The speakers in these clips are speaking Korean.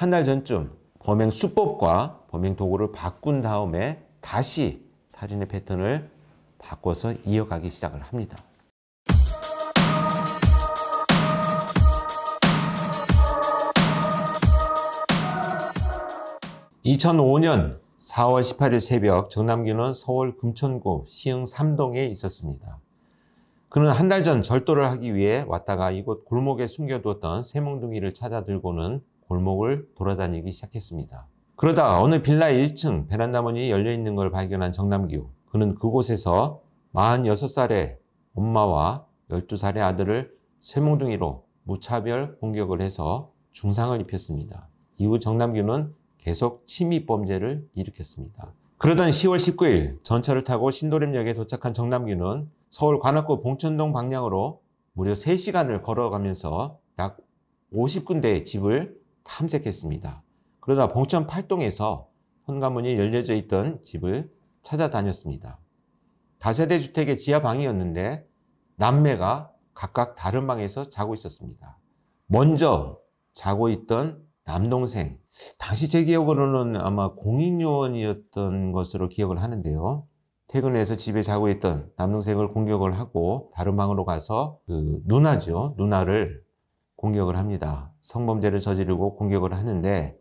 한 달 전쯤 범행 수법과 범행 도구를 바꾼 다음에 다시 살인의 패턴을 바꿔서 이어가기 시작을 합니다. 2005년 4월 18일 새벽 정남규는 서울 금천구 시흥 3동에 있었습니다. 그는 한 달 전 절도를 하기 위해 왔다가 이곳 골목에 숨겨두었던 쇠몽둥이를 찾아 들고는 골목을 돌아다니기 시작했습니다. 그러다 어느 빌라 1층 베란다 문이 열려있는 걸 발견한 정남규. 그는 그곳에서 46살의 엄마와 12살의 아들을 쇠몽둥이로 무차별 공격을 해서 중상을 입혔습니다. 이후 정남규는 계속 침입범죄를 일으켰습니다. 그러던 10월 19일 전철을 타고 신도림역에 도착한 정남규는 서울 관악구 봉천동 방향으로 무려 3시간을 걸어가면서 약 50군데의 집을 탐색했습니다. 그러다 봉천 8동에서 현관문이 열려져 있던 집을 찾아다녔습니다. 다세대 주택의 지하방이었는데 남매가 각각 다른 방에서 자고 있었습니다. 먼저 자고 있던 남동생, 당시 제 기억으로는 아마 공익요원이었던 것으로 기억을 하는데요. 퇴근해서 집에 자고 있던 남동생을 공격을 하고 다른 방으로 가서 그 누나를 공격을 합니다. 성범죄를 저지르고 공격을 하는데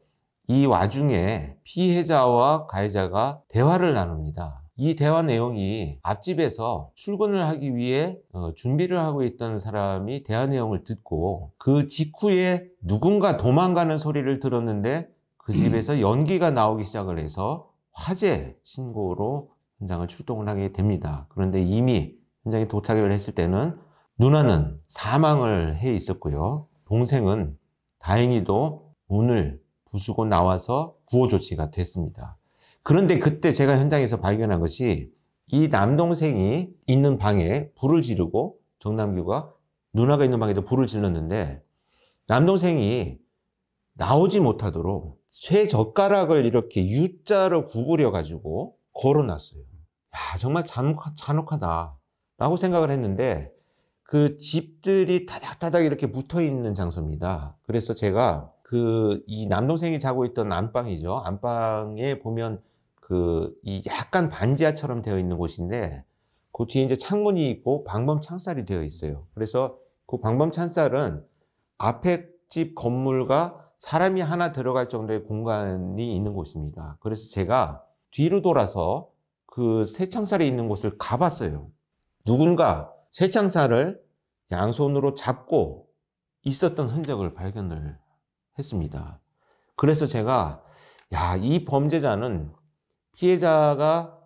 이 와중에 피해자와 가해자가 대화를 나눕니다. 이 대화 내용이 앞집에서 출근을 하기 위해 준비를 하고 있던 사람이 대화 내용을 듣고 그 직후에 누군가 도망가는 소리를 들었는데 그 집에서 연기가 나오기 시작을 해서 화재 신고로 현장을 출동을 하게 됩니다. 그런데 이미 현장에 도착을 했을 때는 누나는 사망을 해 있었고요. 동생은 다행히도 문을 부수고 나와서 구호 조치가 됐습니다. 그런데 그때 제가 현장에서 발견한 것이 이 남동생이 있는 방에 불을 지르고 정남규가 누나가 있는 방에도 불을 질렀는데 남동생이 나오지 못하도록 쇠젓가락을 이렇게 U자로 구부려 가지고 걸어놨어요. 야, 정말 잔혹하다 라고 생각을 했는데 그 집들이 다닥다닥 이렇게 붙어 있는 장소입니다. 그래서 제가 이 남동생이 자고 있던 안방이죠. 안방에 보면 이 약간 반지하처럼 되어 있는 곳인데 그 뒤에 이제 창문이 있고 방범 창살이 되어 있어요. 그래서 그 방범 창살은 앞에 집 건물과 사람이 하나 들어갈 정도의 공간이 있는 곳입니다. 그래서 제가 뒤로 돌아서 그 쇠창살이 있는 곳을 가봤어요. 누군가 쇠창살을 양손으로 잡고 있었던 흔적을 발견을 했습니다. 그래서 제가 이 범죄자는 피해자가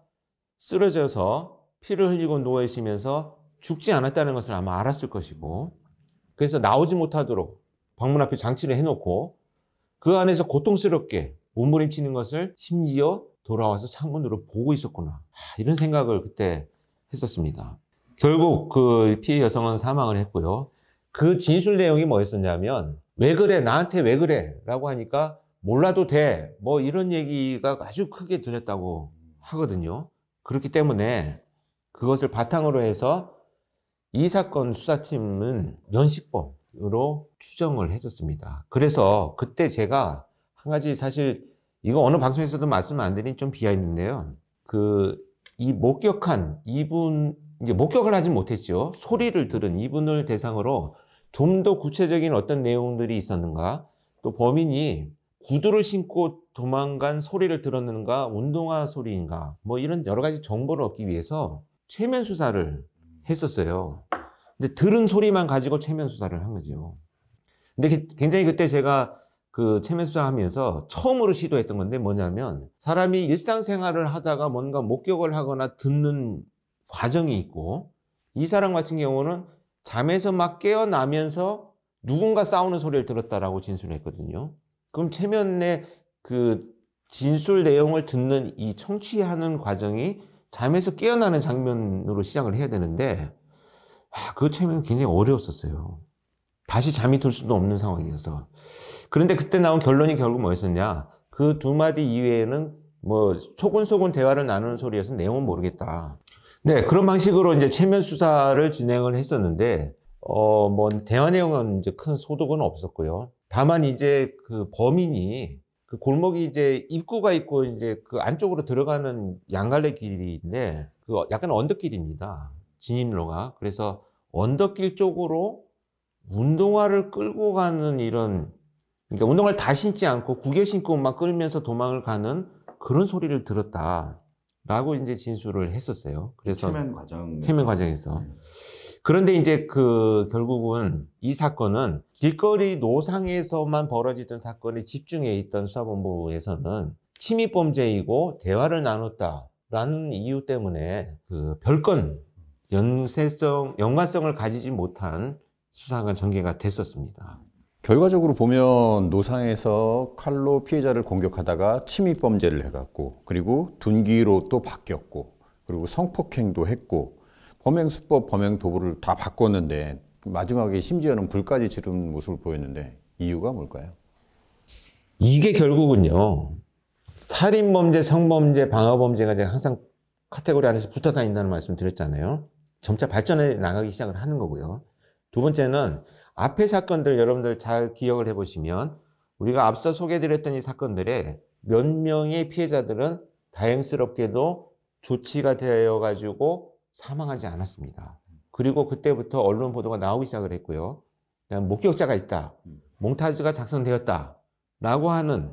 쓰러져서 피를 흘리고 누워있으면서 죽지 않았다는 것을 아마 알았을 것이고 그래서 나오지 못하도록 방문 앞에 장치를 해놓고 그 안에서 고통스럽게 몸부림치는 것을 심지어 돌아와서 창문으로 보고 있었구나 이런 생각을 그때 했었습니다. 결국 그 피해 여성은 사망을 했고요. 그 진술 내용이 뭐였었냐면 왜 그래? 나한테 왜 그래? 라고 하니까 몰라도 돼. 뭐 이런 얘기가 아주 크게 들렸다고 하거든요. 그렇기 때문에 그것을 바탕으로 해서 이 사건 수사팀은 면식범으로 추정을 했었습니다. 그래서 그때 제가 한 가지 사실 이거 어느 방송에서도 말씀 안 드린 좀 비하인드인데요. 이 목격한 이분, 이제 목격을 하진 못했죠. 소리를 들은 이분을 대상으로 좀 더 구체적인 어떤 내용들이 있었는가, 또 범인이 구두를 신고 도망간 소리를 들었는가, 운동화 소리인가, 뭐 이런 여러 가지 정보를 얻기 위해서 최면 수사를 했었어요. 근데 들은 소리만 가지고 최면 수사를 한 거죠. 근데 굉장히 그때 제가 그 최면 수사하면서 처음으로 시도했던 건데 뭐냐면 사람이 일상생활을 하다가 뭔가 목격을 하거나 듣는 과정이 있고 이 사람 같은 경우는 잠에서 막 깨어나면서 누군가 싸우는 소리를 들었다라고 진술을 했거든요. 그럼 최면의 그 진술 내용을 듣는 이 청취하는 과정이 잠에서 깨어나는 장면으로 시작을 해야 되는데 그 최면은 굉장히 어려웠었어요. 다시 잠이 들 수도 없는 상황이어서. 그런데 그때 나온 결론이 결국 뭐였었냐? 그 두 마디 이외에는 뭐 소곤소곤 대화를 나누는 소리여서 내용은 모르겠다. 네, 그런 방식으로 이제 최면 수사를 진행을 했었는데 뭐 대화 내용은 이제 큰 소득은 없었고요. 다만 이제 그 범인이 그 골목이 이제 입구가 있고 이제 그 안쪽으로 들어가는 양갈래 길인데 그 약간 언덕길입니다. 진입로가. 그래서 언덕길 쪽으로 운동화를 끌고 가는 이런, 그러니까 운동화를 다 신지 않고 구겨 신고만 끌면서 도망을 가는 그런 소리를 들었다라고 이제 진술을 했었어요. 그래서 체면 과정에서. 그런데 이제 그 결국은 이 사건은 길거리 노상에서만 벌어지던 사건에 집중해 있던 수사본부에서는 침입범죄이고 대화를 나눴다라는 이유 때문에 그 별건 연관성을 가지지 못한 수사가 전개가 됐었습니다. 결과적으로 보면 노상에서 칼로 피해자를 공격하다가 침입범죄를 해갖고 그리고 둔기로 또 바뀌었고 그리고 성폭행도 했고 범행수법, 범행도구를 다 바꿨는데 마지막에 심지어는 불까지 지른 모습을 보였는데 이유가 뭘까요? 이게 결국은요. 살인범죄, 성범죄, 방화범죄가 제가 항상 카테고리 안에서 붙어 다닌다는 말씀 드렸잖아요. 점차 발전해 나가기 시작을 하는 거고요. 두 번째는 앞의 사건들 여러분들 잘 기억을 해보시면 우리가 앞서 소개해드렸던 이 사건들의 몇 명의 피해자들은 다행스럽게도 조치가 되어가지고 사망하지 않았습니다. 그리고 그때부터 언론 보도가 나오기 시작을 했고요. 목격자가 있다. 몽타주가 작성되었다. 라고 하는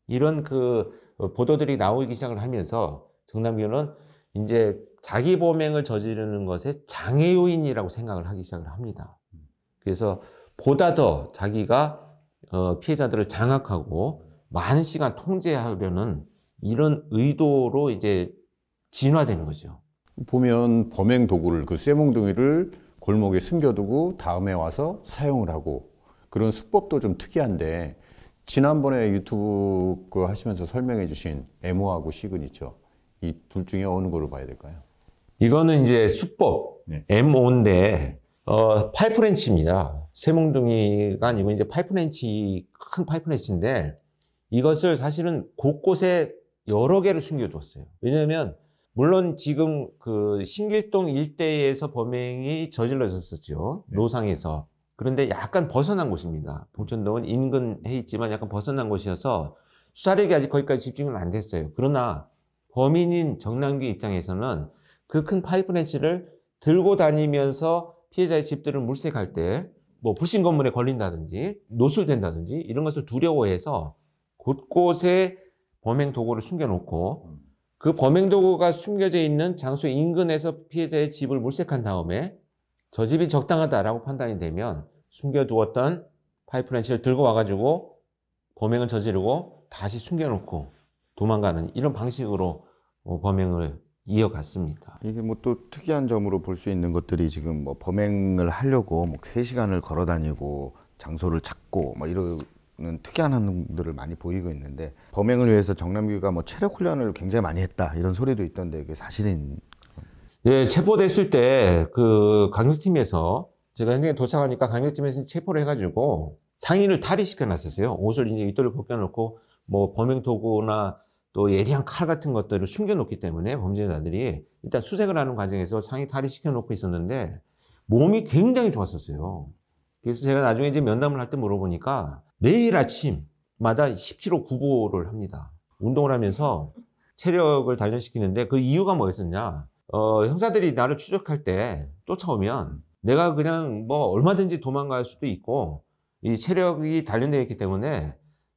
이런 그 보도들이 나오기 시작을 하면서 정남규는 이제 자기 범행을 저지르는 것에 장애 요인이라고 생각을 하기 시작을 합니다. 그래서 보다 더 자기가 피해자들을 장악하고 많은 시간 통제하려는 이런 의도로 이제 진화되는 거죠. 보면 범행 도구를 그 쇠몽둥이를 골목에 숨겨두고 다음에 와서 사용을 하고 그런 수법도 좀 특이한데 지난번에 유튜브 그 하시면서 설명해 주신 M호하고 시그니처 이 둘 중에 어느 거를 봐야 될까요? 이거는 이제 수법 네. M5인데 파이프렌치입니다. 쇠몽둥이가 아니고 이제 파이프렌치, 큰 파이프렌치인데 이것을 사실은 곳곳에 여러 개를 숨겨두었어요. 왜냐하면 물론 지금 그 신길동 일대에서 범행이 저질러졌었죠. 네. 노상에서. 그런데 약간 벗어난 곳입니다. 봉천동은 인근해 있지만 약간 벗어난 곳이어서 수사력이 아직 거기까지 집중은 안 됐어요. 그러나 범인인 정남규 입장에서는 그 큰 파이프렌치를 들고 다니면서 피해자의 집들을 물색할 때 뭐 불신 검문에 걸린다든지 노출된다든지 이런 것을 두려워해서 곳곳에 범행 도구를 숨겨놓고 그 범행 도구가 숨겨져 있는 장소 인근에서 피해자의 집을 물색한 다음에 저 집이 적당하다라고 판단이 되면 숨겨두었던 파이프렌치를 들고 와가지고 범행을 저지르고 다시 숨겨놓고 도망가는 이런 방식으로 범행을 이어갔습니다. 이게 뭐 또 특이한 점으로 볼 수 있는 것들이 지금 뭐 범행을 하려고 뭐 3시간을 걸어 다니고 장소를 찾고 뭐 이러는 특이한 행동들을 많이 보이고 있는데 범행을 위해서 정남규가 뭐 체력 훈련을 굉장히 많이 했다 이런 소리도 있던데 그게 사실은? 예, 체포됐을 때 그 강력팀에서 제가 현장에 도착하니까 강력팀에서 체포를 해가지고 상인을 탈의시켜 놨었어요. 옷을 이제 윗돌을 벗겨놓고 뭐 범행 도구나 또 예리한 칼 같은 것들을 숨겨놓기 때문에 범죄자들이 일단 수색을 하는 과정에서 상의 탈의시켜 놓고 있었는데 몸이 굉장히 좋았었어요. 그래서 제가 나중에 이제 면담을 할 때 물어보니까 매일 아침마다 10kg 구보를 합니다. 운동을 하면서 체력을 단련시키는데 그 이유가 뭐였었냐? 형사들이 나를 추적할 때 쫓아오면 내가 그냥 뭐 얼마든지 도망갈 수도 있고 이 체력이 단련되어 있기 때문에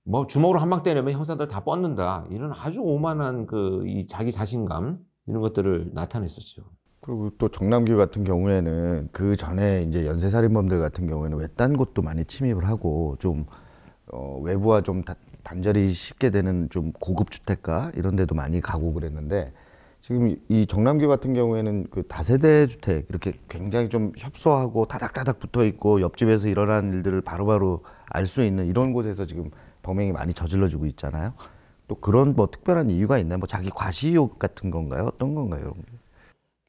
뭐 주먹으로 한 방 때리면 형사들 다 뻗는다. 이런 아주 오만한 그 이 자기 자신감 이런 것들을 나타냈었죠. 그리고 또 정남규 같은 경우에는 그 전에 이제 연쇄살인범들 같은 경우에는 외딴 곳도 많이 침입을 하고 좀 외부와 좀 단절이 쉽게 되는 좀 고급 주택가 이런 데도 많이 가고 그랬는데 지금 이 정남규 같은 경우에는 그 다세대 주택 이렇게 굉장히 좀 협소하고 다닥다닥 붙어 있고 옆집에서 일어나는 일들을 바로바로 알 수 있는 이런 곳에서 지금 범행이 많이 저질러지고 있잖아요. 또 그런 뭐 특별한 이유가 있나요? 뭐 자기 과시욕 같은 건가요? 어떤 건가요?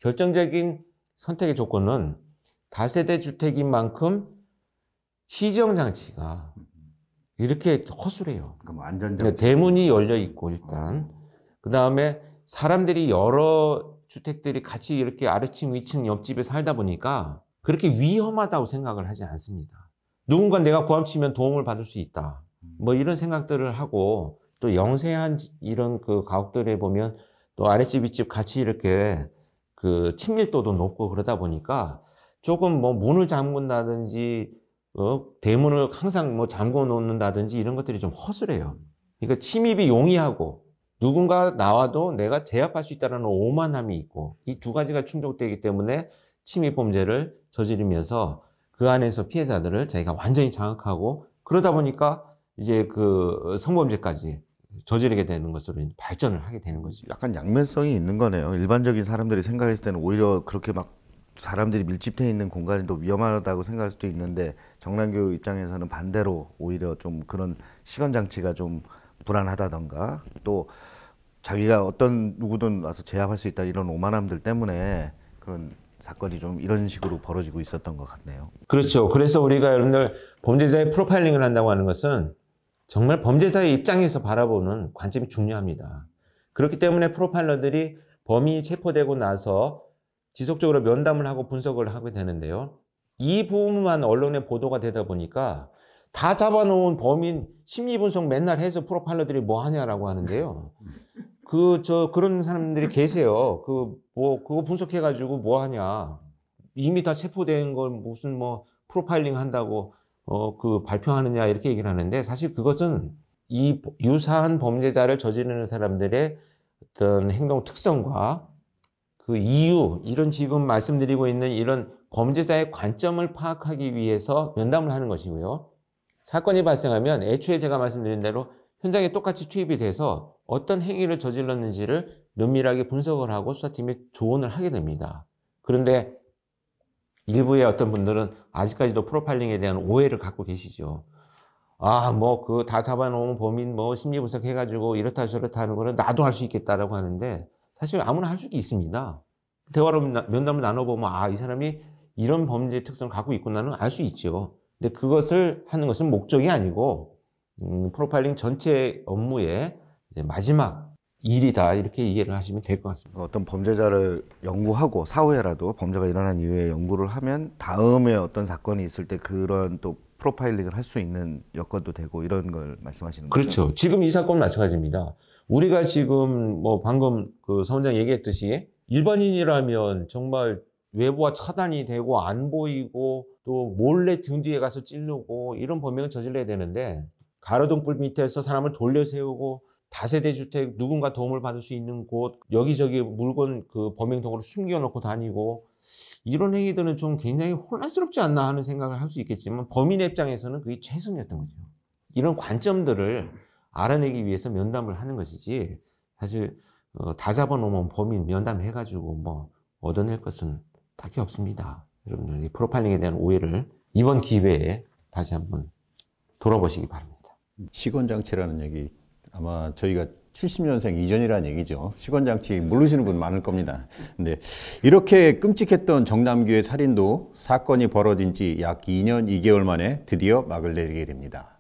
결정적인 선택의 조건은 다세대 주택인 만큼 시정 장치가 이렇게 허술해요. 그럼 안전장 대문이 열려 있고 일단 그 다음에 사람들이 여러 주택들이 같이 이렇게 아래층 위층 옆집에 살다 보니까 그렇게 위험하다고 생각을 하지 않습니다. 누군가 내가 고함치면 도움을 받을 수 있다. 뭐 이런 생각들을 하고 또 영세한 이런 그 가옥들에 보면 또 아랫집 윗집 같이 이렇게 그 친밀도도 높고 그러다 보니까 조금 뭐 문을 잠근다든지 대문을 항상 뭐 잠궈 놓는다든지 이런 것들이 좀 허술해요. 그러니까 침입이 용이하고 누군가 나와도 내가 제압할 수 있다는 오만함이 있고 이 두 가지가 충족되기 때문에 침입 범죄를 저지르면서 그 안에서 피해자들을 자기가 완전히 장악하고 그러다 보니까 이제 그 성범죄까지 저지르게 되는 것으로 발전을 하게 되는 거죠. 약간 양면성이 있는 거네요. 일반적인 사람들이 생각했을 때는 오히려 그렇게 막 사람들이 밀집돼 있는 공간이 더 위험하다고 생각할 수도 있는데 정남규 입장에서는 반대로 오히려 좀 그런 시건 장치가 좀 불안하다던가 또 자기가 어떤 누구든 와서 제압할 수 있다 이런 오만함들 때문에 그런 사건이 좀 이런 식으로 벌어지고 있었던 것 같네요. 그렇죠. 그래서 우리가 여러분들 범죄자의 프로파일링을 한다고 하는 것은 정말 범죄자의 입장에서 바라보는 관점이 중요합니다. 그렇기 때문에 프로파일러들이 범인이 체포되고 나서 지속적으로 면담을 하고 분석을 하게 되는데요. 이 부분만 언론에 보도가 되다 보니까 다 잡아놓은 범인 심리 분석 맨날 해서 프로파일러들이 뭐 하냐라고 하는데요. 그런 사람들이 계세요. 그거 분석해가지고 뭐 하냐. 이미 다 체포된 걸 무슨 뭐 프로파일링 한다고 발표하느냐 이렇게 얘기를 하는데 사실 그것은 이 유사한 범죄자를 저지르는 사람들의 어떤 행동 특성과 그 이유, 이런 지금 말씀드리고 있는 이런 범죄자의 관점을 파악하기 위해서 면담을 하는 것이고요. 사건이 발생하면 애초에 제가 말씀드린 대로 현장에 똑같이 투입이 돼서 어떤 행위를 저질렀는지를 면밀하게 분석을 하고 수사팀에 조언을 하게 됩니다. 그런데 일부의 어떤 분들은 아직까지도 프로파일링에 대한 오해를 갖고 계시죠. 다 잡아놓은 범인 심리 분석해가지고 이렇다 저렇다 하는 거는 나도 할 수 있겠다라고 하는데 사실 아무나 할 수도 있습니다. 대화로 면담을 나눠보면 이 사람이 이런 범죄 특성을 갖고 있구나는 알 수 있죠. 근데 그것을 하는 것은 목적이 아니고 프로파일링 전체 업무의 이제 마지막 일이다 이렇게 이해를 하시면 될 것 같습니다. 어떤 범죄자를 연구하고 사후에라도 범죄가 일어난 이후에 연구를 하면 다음에 어떤 사건이 있을 때 그런 또 프로파일링을 할 수 있는 여건도 되고 이런 걸 말씀하시는 거죠? 그렇죠. 지금 이 사건은 마찬가지입니다. 우리가 지금 방금 그 서원장 얘기했듯이 일반인이라면 정말 외부와 차단이 되고 안 보이고 또 몰래 등 뒤에 가서 찌르고 이런 범행을 저질러야 되는데 가로등불 밑에서 사람을 돌려 세우고 다세대 주택 누군가 도움을 받을 수 있는 곳 여기저기 물건 범행 도구를 숨겨놓고 다니고 이런 행위들은 좀 굉장히 혼란스럽지 않나 하는 생각을 할 수 있겠지만 범인의 입장에서는 그게 최선이었던 거죠. 이런 관점들을 알아내기 위해서 면담을 하는 것이지 사실 다 잡아놓으면 범인 면담해가지고 얻어낼 것은 딱히 없습니다. 여러분들 프로파일링에 대한 오해를 이번 기회에 다시 한번 돌아보시기 바랍니다. 시건장치라는 얘기 아마 저희가 70년생 이전이라는 얘기죠. 시건장치 모르시는 분 많을 겁니다. 근데 이렇게 끔찍했던 정남규의 살인도 사건이 벌어진 지 약 2년 2개월 만에 드디어 막을 내리게 됩니다.